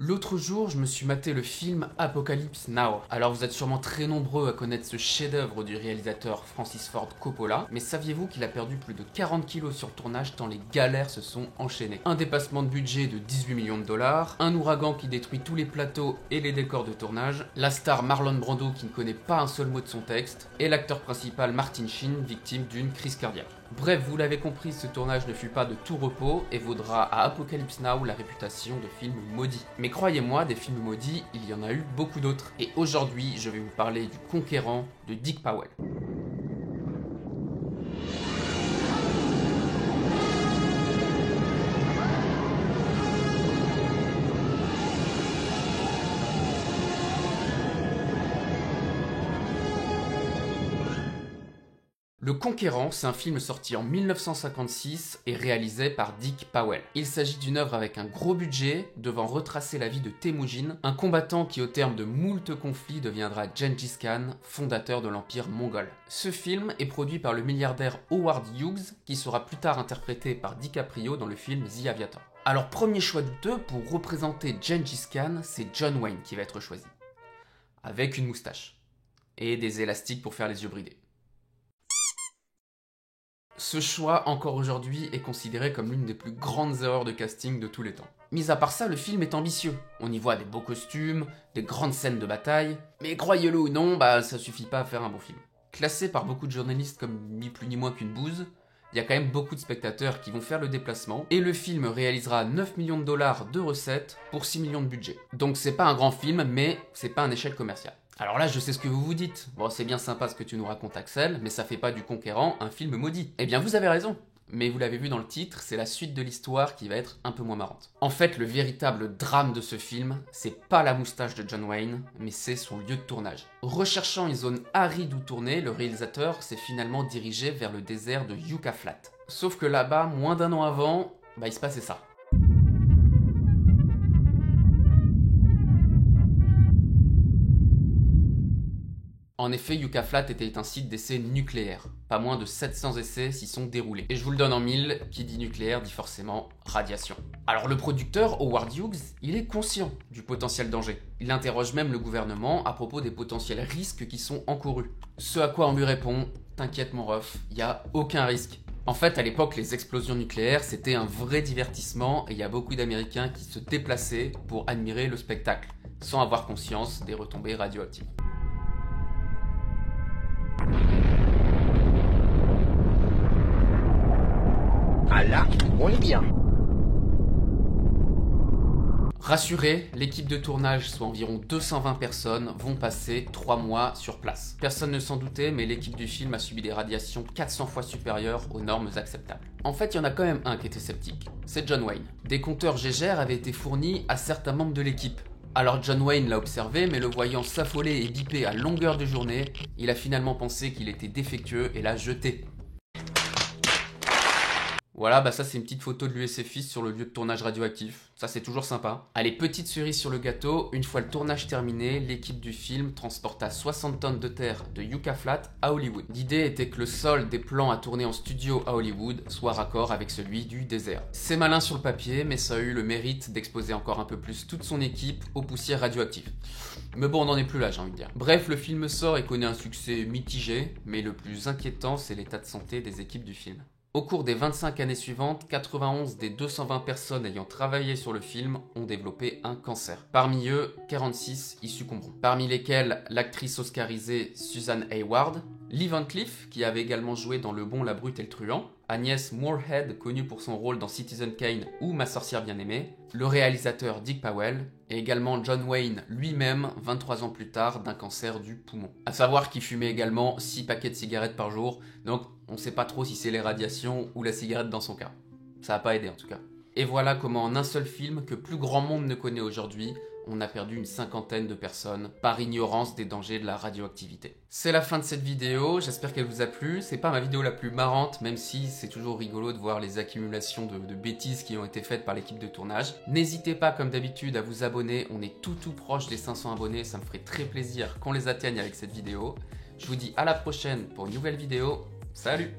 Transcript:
L'autre jour, je me suis maté le film Apocalypse Now. Alors vous êtes sûrement très nombreux à connaître ce chef-d'œuvre du réalisateur Francis Ford Coppola, mais saviez-vous qu'il a perdu plus de 40 kilos sur le tournage tant les galères se sont enchaînées? Un dépassement de budget de 18 millions de dollars, un ouragan qui détruit tous les plateaux et les décors de tournage, la star Marlon Brando qui ne connaît pas un seul mot de son texte, et l'acteur principal Martin Sheen victime d'une crise cardiaque. Bref, vous l'avez compris, ce tournage ne fut pas de tout repos et vaudra à Apocalypse Now la réputation de film maudit. Mais croyez-moi, des films maudits, il y en a eu beaucoup d'autres. Et aujourd'hui, je vais vous parler du Conquérant de Dick Powell. Le Conquérant, c'est un film sorti en 1956 et réalisé par Dick Powell. Il s'agit d'une œuvre avec un gros budget devant retracer la vie de Temujin, un combattant qui au terme de moult conflits deviendra Gengis Khan, fondateur de l'empire mongol. Ce film est produit par le milliardaire Howard Hughes, qui sera plus tard interprété par DiCaprio dans le film The Aviator. Alors premier choix douteux, pour représenter Gengis Khan, c'est John Wayne qui va être choisi. Avec une moustache. Et des élastiques pour faire les yeux bridés. Ce choix, encore aujourd'hui, est considéré comme l'une des plus grandes erreurs de casting de tous les temps. Mis à part ça, le film est ambitieux. On y voit des beaux costumes, des grandes scènes de bataille, mais croyez-le ou non, ça suffit pas à faire un bon film. Classé par beaucoup de journalistes comme ni plus ni moins qu'une bouse, il y a quand même beaucoup de spectateurs qui vont faire le déplacement, et le film réalisera 9 millions de dollars de recettes pour 6 millions de budget. Donc c'est pas un grand film, mais c'est pas un échec commercial. Alors là, je sais ce que vous vous dites. Bon, c'est bien sympa ce que tu nous racontes, Axel, mais ça fait pas du Conquérant un film maudit. Eh bien, vous avez raison. Mais vous l'avez vu dans le titre, c'est la suite de l'histoire qui va être un peu moins marrante. En fait, le véritable drame de ce film, c'est pas la moustache de John Wayne, mais c'est son lieu de tournage. Recherchant une zone aride où tourner, le réalisateur s'est finalement dirigé vers le désert de Yucca Flat. Sauf que là-bas, moins d'un an avant, il se passait ça. En effet, Yucca Flat était un site d'essai nucléaire. Pas moins de 700 essais s'y sont déroulés. Et je vous le donne en mille, qui dit nucléaire dit forcément radiation. Alors le producteur, Howard Hughes, il est conscient du potentiel danger. Il interroge même le gouvernement à propos des potentiels risques qui sont encourus. Ce à quoi on lui répond, t'inquiète mon ref, y a aucun risque. En fait, à l'époque, les explosions nucléaires, c'était un vrai divertissement et il y a beaucoup d'Américains qui se déplaçaient pour admirer le spectacle, sans avoir conscience des retombées radioactives. Ah là, on est bien. Rassurés, l'équipe de tournage, soit environ 220 personnes, vont passer 3 mois sur place. Personne ne s'en doutait, mais l'équipe du film a subi des radiations 400 fois supérieures aux normes acceptables. En fait, il y en a quand même un qui était sceptique, c'est John Wayne. Des compteurs Geiger avaient été fournis à certains membres de l'équipe. Alors John Wayne l'a observé, mais le voyant s'affoler et biper à longueur de journée, il a finalement pensé qu'il était défectueux et l'a jeté. Voilà, ça c'est une petite photo de lui et ses fils sur le lieu de tournage radioactif. Ça c'est toujours sympa. Allez, petite cerise sur le gâteau, une fois le tournage terminé, l'équipe du film transporta 60 tonnes de terre de Yucca Flat à Hollywood. L'idée était que le sol des plans à tourner en studio à Hollywood soit raccord avec celui du désert. C'est malin sur le papier, mais ça a eu le mérite d'exposer encore un peu plus toute son équipe aux poussières radioactives. Mais bon, on n'en est plus là, j'ai envie de dire. Bref, le film sort et connaît un succès mitigé, mais le plus inquiétant, c'est l'état de santé des équipes du film. Au cours des 25 années suivantes, 91 des 220 personnes ayant travaillé sur le film ont développé un cancer. Parmi eux, 46 y succomberont. Parmi lesquels l'actrice oscarisée Susan Hayward, Lee Van Cleef, qui avait également joué dans Le Bon, la Brute et le Truand, Agnès Moorehead, connue pour son rôle dans Citizen Kane ou Ma sorcière bien-aimée, le réalisateur Dick Powell, et également John Wayne lui-même, 23 ans plus tard, d'un cancer du poumon. A savoir qu'il fumait également 6 paquets de cigarettes par jour, donc on sait pas trop si c'est les radiations ou la cigarette dans son cas. Ça a pas aidé en tout cas. Et voilà comment en un seul film, que plus grand monde ne connaît aujourd'hui, on a perdu une 50aine de personnes par ignorance des dangers de la radioactivité. C'est la fin de cette vidéo, j'espère qu'elle vous a plu. C'est pas ma vidéo la plus marrante, même si c'est toujours rigolo de voir les accumulations de bêtises qui ont été faites par l'équipe de tournage. N'hésitez pas, comme d'habitude, à vous abonner. On est tout proche des 500 abonnés, ça me ferait très plaisir qu'on les atteigne avec cette vidéo. Je vous dis à la prochaine pour une nouvelle vidéo. Salut!